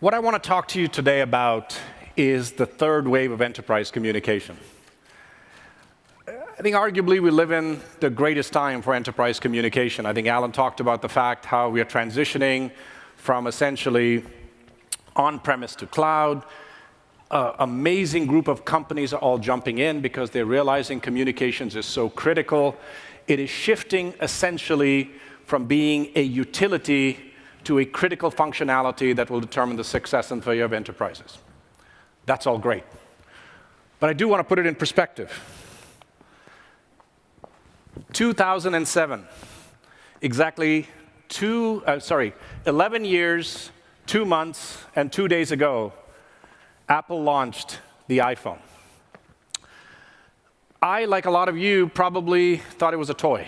What I want to talk to you today about is the third wave of enterprise communication. I think arguably we live in the greatest time for enterprise communication. I think Alan talked about the fact how we are transitioning from essentially on-premise to cloud. Amazing group of companies are all jumping in because they're realizing communications is so critical. It is shifting essentially from being a utility to a critical functionality that will determine the success and failure of enterprises. That's all great. But I do want to put it in perspective. 2007, exactly 11 years, 2 months, and 2 days ago, Apple launched the iPhone. I, like a lot of you, probably thought it was a toy.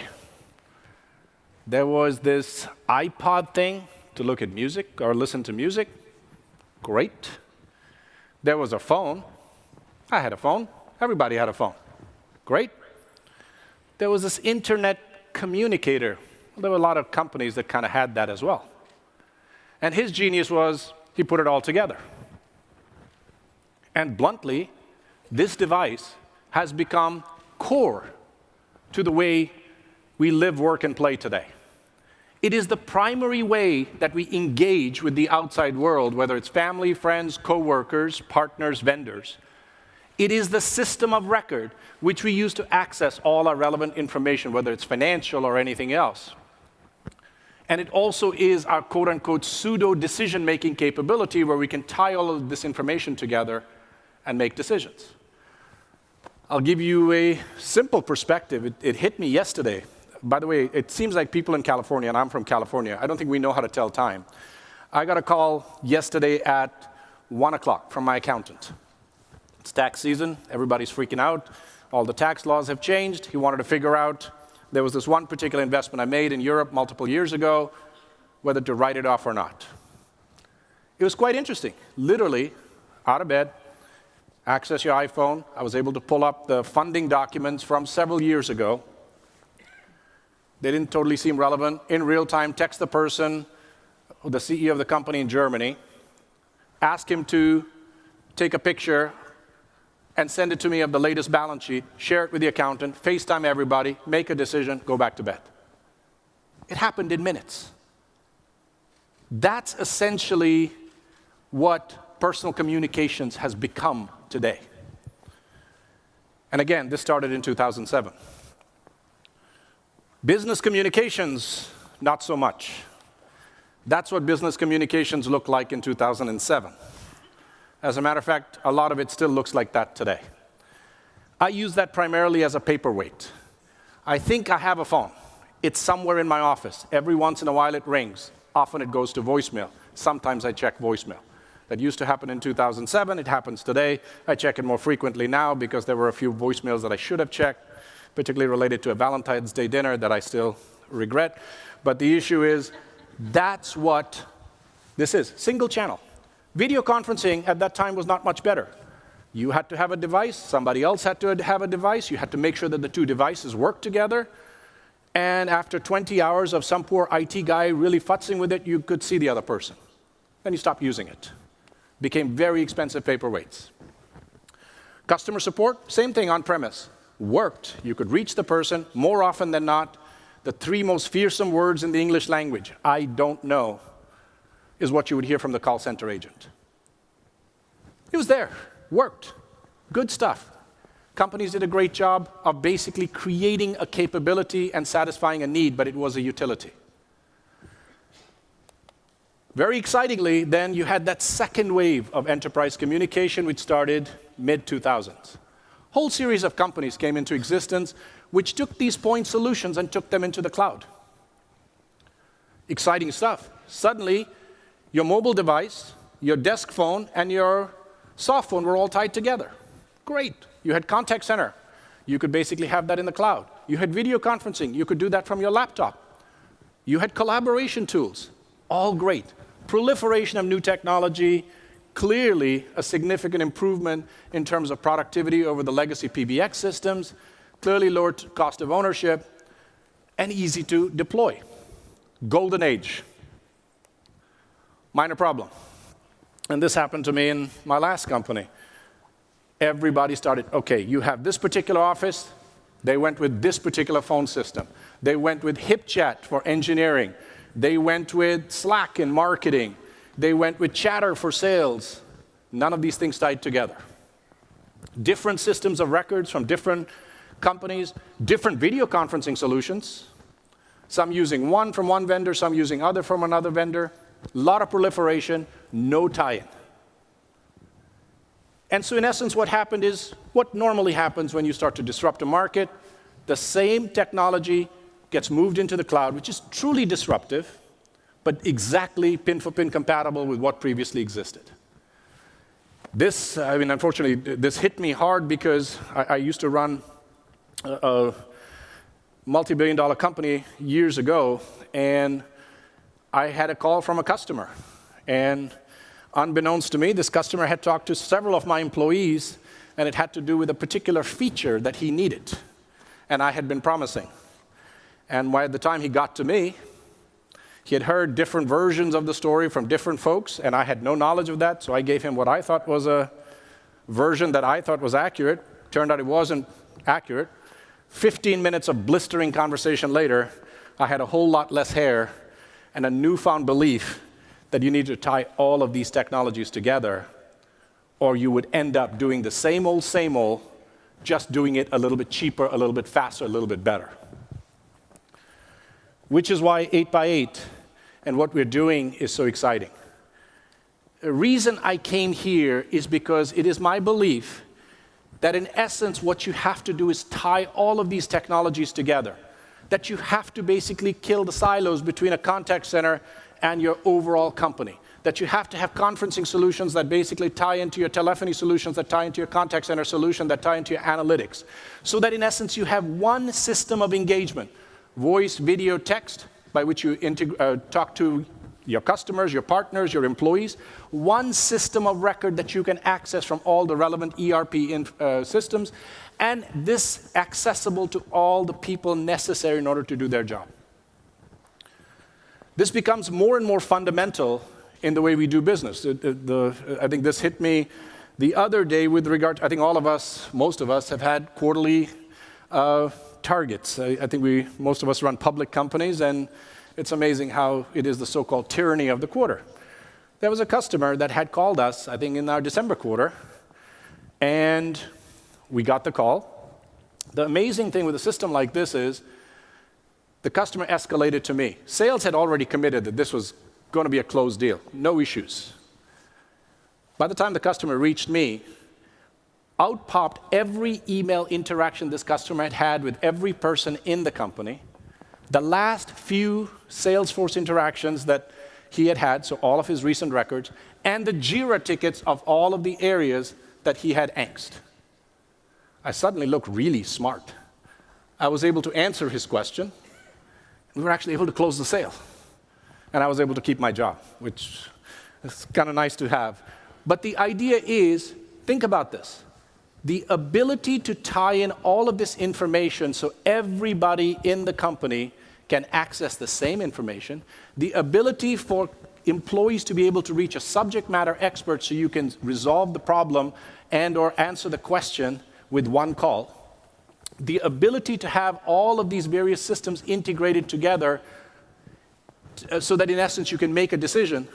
There was this iPod thing to look at music or listen to music. Great. There was a phone. I had a phone. Everybody had a phone. Great. There was this internet communicator. There were a lot of companies that kind of had that as well. And his genius was he put it all together. And bluntly, this device has become core to the way we live, work, and play today. It is the primary way that we engage with the outside world, whether it's family, friends, coworkers, partners, vendors. It is the system of record which we use to access all our relevant information, whether it's financial or anything else. And it also is our quote-unquote pseudo decision-making capability where we can tie all of this information together and make decisions. I'll give you a simple perspective. It hit me yesterday. By the way, it seems like people in California, and I'm from California, I don't think we know how to tell time. I got a call yesterday at 1 o'clock from my accountant. It's tax season. Everybody's freaking out. All the tax laws have changed. He wanted to figure out, there was this one particular investment I made in Europe multiple years ago, whether to write it off or not. It was quite interesting. Literally, out of bed, access your iPhone. I was able to pull up the funding documents from several years ago. They didn't totally seem relevant. In real time, text the person, the CEO of the company in Germany, ask him to take a picture and send it to me of the latest balance sheet, share it with the accountant, FaceTime everybody, make a decision, go back to bed. It happened in minutes. That's essentially what personal communications has become today. And again, this started in 2007. Business communications, not so much. That's what business communications looked like in 2007. As a matter of fact, a lot of it still looks like that today. I use that primarily as a paperweight. I think I have a phone. It's somewhere in my office. Every once in a while it rings. Often it goes to voicemail. Sometimes I check voicemail. That used to happen in 2007. It happens today. I check it more frequently now because there were a few voicemails that I should have checked, particularly related to a Valentine's Day dinner that I still regret. But the issue is, that's what this is, single channel. Video conferencing at that time was not much better. You had to have a device, somebody else had to have a device, you had to make sure that the two devices worked together, and after 20 hours of some poor IT guy really futzing with it, you could see the other person. Then you stopped using it. Became very expensive paperweights. Customer support, same thing on premise. Worked. You could reach the person more often than not. The 3 most fearsome words in the English language, I don't know, is what you would hear from the call center agent. It was there, worked, good stuff. Companies did a great job of basically creating a capability and satisfying a need, but it was a utility. Very excitingly, then you had that second wave of enterprise communication, which started mid-2000s. Whole series of companies came into existence which took these point solutions and took them into the cloud. Exciting stuff. Suddenly, your mobile device, your desk phone, and your soft phone were all tied together. Great. You had contact center. You could basically have that in the cloud. You had video conferencing. You could do that from your laptop. You had collaboration tools. All great. Proliferation of new technology, clearly a significant improvement in terms of productivity over the legacy PBX systems, clearly lower cost of ownership, and easy to deploy. Golden age. Minor problem. And this happened to me in my last company. Everybody started, okay, you have this particular office. They went with this particular phone system. They went with HipChat for engineering. They went with Slack in marketing. They went with Chatter for sales. None of these things tied together. Different systems of records from different companies, different video conferencing solutions. Some using one from one vendor, some using other from another vendor. A lot of proliferation, no tie-in. And so in essence, what happened is what normally happens when you start to disrupt a market. The same technology gets moved into the cloud, which is truly disruptive, but exactly pin-for-pin compatible with what previously existed. This, unfortunately, this hit me hard because I used to run a multi-billion-dollar company years ago, and I had a call from a customer. And unbeknownst to me, this customer had talked to several of my employees, and it had to do with a particular feature that he needed, and I had been promising. And by the time he got to me, he had heard different versions of the story from different folks, and I had no knowledge of that, so I gave him what I thought was a version that I thought was accurate. Turned out it wasn't accurate. 15 minutes of blistering conversation later, I had a whole lot less hair and a newfound belief that you need to tie all of these technologies together, or you would end up doing the same old, just doing it a little bit cheaper, a little bit faster, a little bit better. Which is why 8x8 and what we're doing is so exciting. The reason I came here is because it is my belief that in essence what you have to do is tie all of these technologies together. That you have to basically kill the silos between a contact center and your overall company. That you have to have conferencing solutions that basically tie into your telephony solutions, that tie into your contact center solution, that tie into your analytics. So that in essence you have one system of engagement. Voice, video, text, by which you talk to your customers, your partners, your employees. One system of record that you can access from all the relevant ERP systems, and this accessible to all the people necessary in order to do their job. This becomes more and more fundamental in the way we do business. I think this hit me the other day with regard to, I think all of us, most of us, have had quarterly targets. I think most of us run public companies, and it's amazing how it is the so-called tyranny of the quarter. There was a customer that had called us, I think in our December quarter, and we got the call. The amazing thing with a system like this is the customer escalated to me. Sales had already committed that this was going to be a closed deal, no issues. By the time the customer reached me, out popped every email interaction this customer had had with every person in the company, the last few Salesforce interactions that he had had, so all of his recent records, and the Jira tickets of all of the areas that he had angst. I suddenly looked really smart. I was able to answer his question. We were actually able to close the sale. And I was able to keep my job, which is kind of nice to have. But the idea is, think about this. The ability to tie in all of this information so everybody in the company can access the same information, the ability for employees to be able to reach a subject matter expert so you can resolve the problem and or answer the question with one call, the ability to have all of these various systems integrated together so that in essence you can make a decision.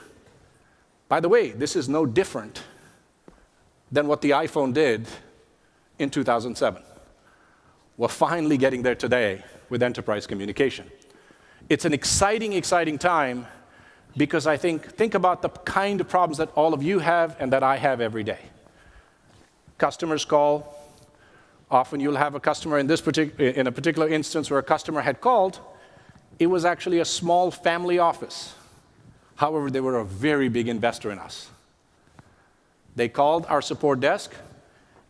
By the way, this is no different than what the iPhone did in 2007. We're finally getting there today with enterprise communication. It's an exciting, exciting time because I think about the kind of problems that all of you have and that I have every day. Customers call. Often you'll have a customer in a particular instance where a customer had called. It was actually a small family office. However, they were a very big investor in us. They called our support desk.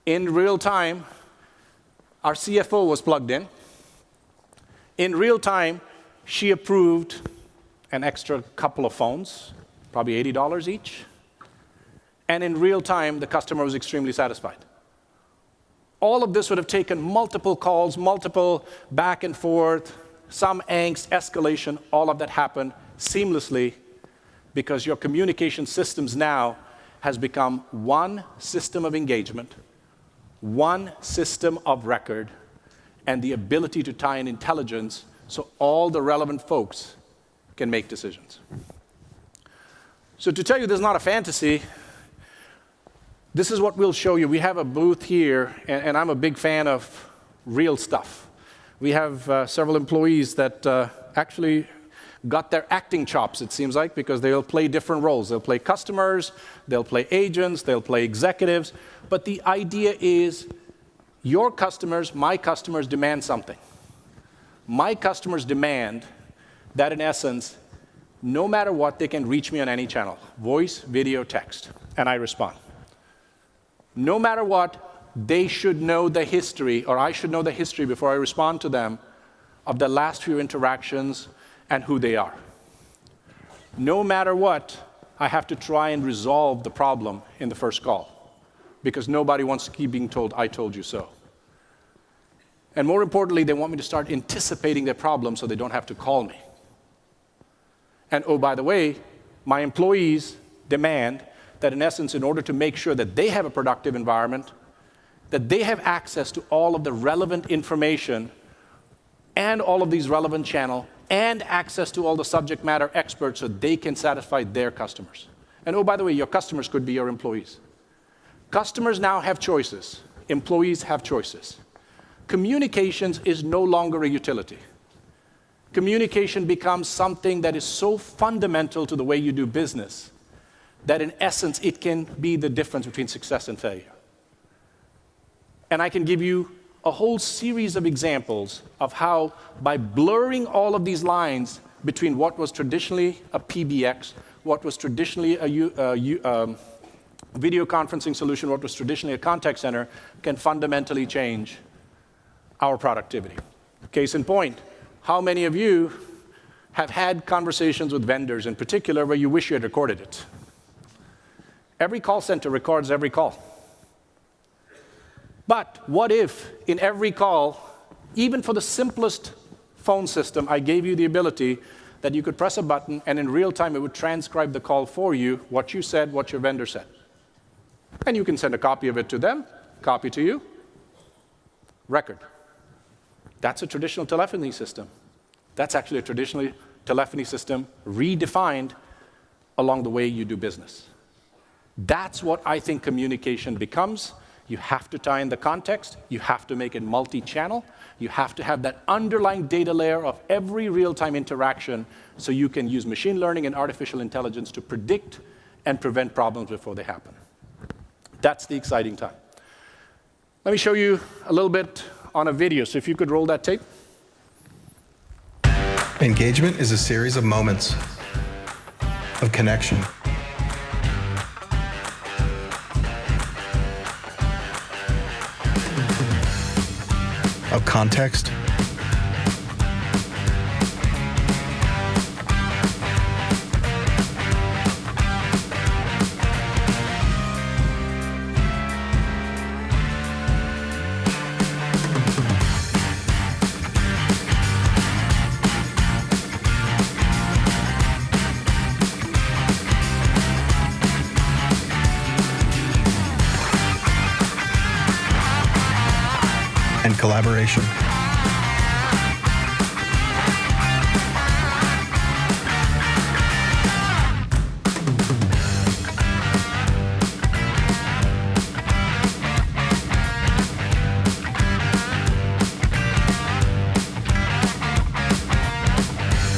In real time, our CFO was plugged in. In real time, she approved an extra couple of phones, probably $80 each. And in real time, the customer was extremely satisfied. All of this would have taken multiple calls, multiple back and forth, some angst, escalation. All of that happened seamlessly because your communication systems now has become one system of engagement, one system of record, and the ability to tie in intelligence so all the relevant folks can make decisions. So to tell you this is not a fantasy, this is what we'll show you. We have a booth here, and I'm a big fan of real stuff. We have several employees that actually got their acting chops, it seems like, because they'll play different roles. They'll play customers, they'll play agents, they'll play executives. But the idea is your customers, my customers, demand something. My customers demand that, in essence, no matter what, they can reach me on any channel, voice, video, text, and I respond. No matter what, they should know the history, or I should know the history before I respond to them of the last few interactions and who they are. No matter what, I have to try and resolve the problem in the first call, because nobody wants to keep being told, I told you so. And more importantly, they want me to start anticipating their problem so they don't have to call me. And oh, by the way, my employees demand that, in essence, in order to make sure that they have a productive environment, that they have access to all of the relevant information and all of these relevant channels and access to all the subject matter experts so they can satisfy their customers. And oh, by the way, your customers could be your employees. Customers now have choices. Employees have choices. Communications is no longer a utility. Communication becomes something that is so fundamental to the way you do business that, in essence, it can be the difference between success and failure. And I can give you a whole series of examples of how, by blurring all of these lines between what was traditionally a PBX, what was traditionally a video conferencing solution, what was traditionally a contact center, can fundamentally change our productivity. Case in point, how many of you have had conversations with vendors in particular where you wish you had recorded it? Every call center records every call. But what if in every call, even for the simplest phone system, I gave you the ability that you could press a button and in real time it would transcribe the call for you, what you said, what your vendor said. And you can send a copy of it to them, copy to you, record. That's a traditional telephony system. That's actually a traditional telephony system redefined along the way you do business. That's what I think communication becomes. You have to tie in the context. You have to make it multi-channel. You have to have that underlying data layer of every real-time interaction so you can use machine learning and artificial intelligence to predict and prevent problems before they happen. That's the exciting time. Let me show you a little bit on a video. So if you could roll that tape. Engagement is a series of moments of connection. Of context. And collaboration.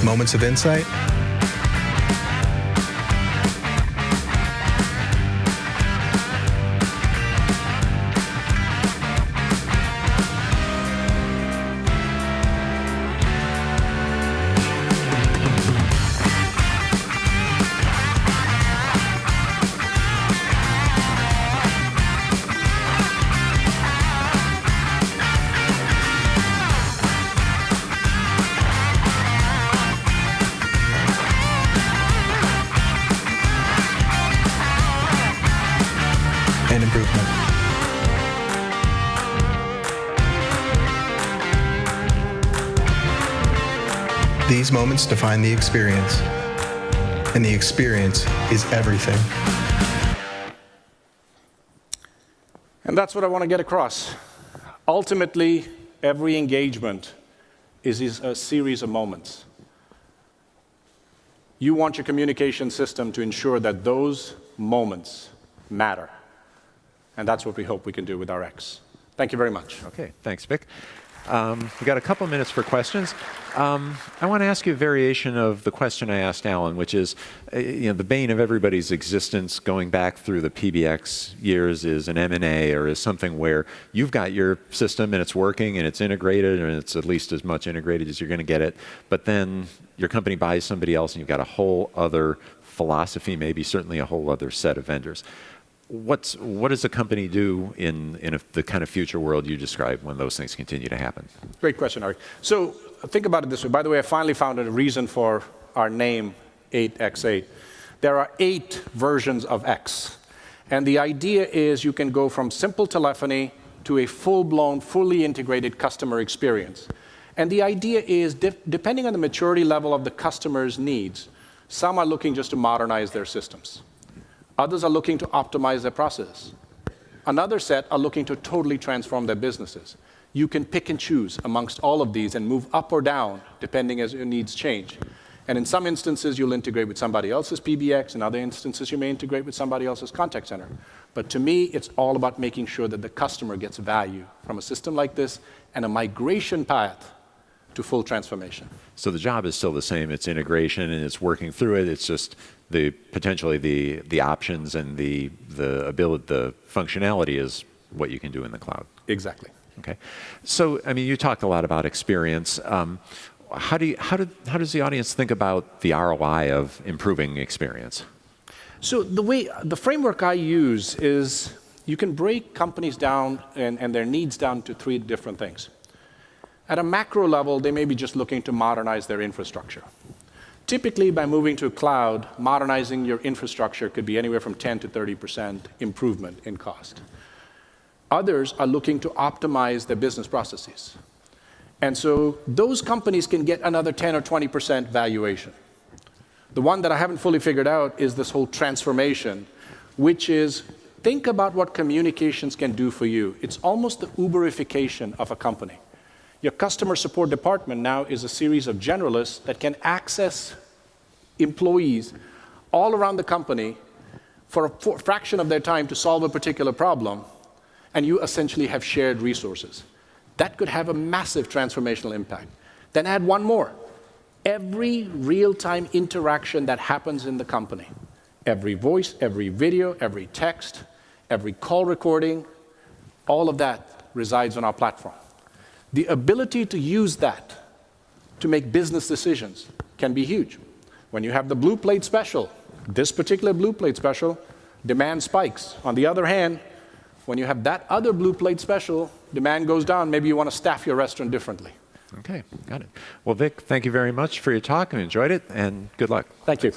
Moments of insight. And improvement. These moments define the experience, and the experience is everything. And that's what I want to get across. Ultimately, every engagement is a series of moments. You want your communication system to ensure that those moments matter. And that's what we hope we can do with RX. Thank you very much. Okay, thanks, Vik. We've got a couple minutes for questions. I want to ask you a variation of the question I asked Alan, which is, the bane of everybody's existence going back through the PBX years is an M&A, or is something where you've got your system and it's working and it's integrated, and it's at least as much integrated as you're going to get it, but then your company buys somebody else and you've got a whole other philosophy, maybe certainly a whole other set of vendors. What does a company do in the kind of future world you describe when those things continue to happen? Great question, Ari. So think about it this way. By the way, I finally found a reason for our name 8x8. There are 8 versions of X. And the idea is you can go from simple telephony to a full-blown, fully integrated customer experience. And the idea is, depending on the maturity level of the customer's needs, some are looking just to modernize their systems. Others are looking to optimize their process. Another set are looking to totally transform their businesses. You can pick and choose amongst all of these and move up or down depending as your needs change. And in some instances, you'll integrate with somebody else's PBX. In other instances, you may integrate with somebody else's contact center. But to me, it's all about making sure that the customer gets value from a system like this and a migration path to full transformation. So the job is still the same. It's integration and it's working through it. It's just potentially the options and the ability, the functionality is what you can do in the cloud. Exactly. Okay. So I mean, you talked a lot about experience. How does the audience think about the ROI of improving experience? So the framework I use is you can break companies down and their needs down to 3 different things. At a macro level, they may be just looking to modernize their infrastructure. Typically, by moving to a cloud, modernizing your infrastructure could be anywhere from 10 to 30% improvement in cost. Others are looking to optimize their business processes. And so those companies can get another 10 or 20% valuation. The one that I haven't fully figured out is this whole transformation, which is think about what communications can do for you. It's almost the Uberification of a company. Your customer support department now is a series of generalists that can access employees all around the company for a fraction of their time to solve a particular problem, and you essentially have shared resources. That could have a massive transformational impact. Then add one more. Every real-time interaction that happens in the company, every voice, every video, every text, every call recording, all of that resides on our platform. The ability to use that to make business decisions can be huge. When you have the blue plate special, this particular blue plate special, demand spikes. On the other hand, when you have that other blue plate special, demand goes down. Maybe you want to staff your restaurant differently. Okay, got it. Well, Vik, thank you very much for your talk. I enjoyed it, and good luck. Thank you.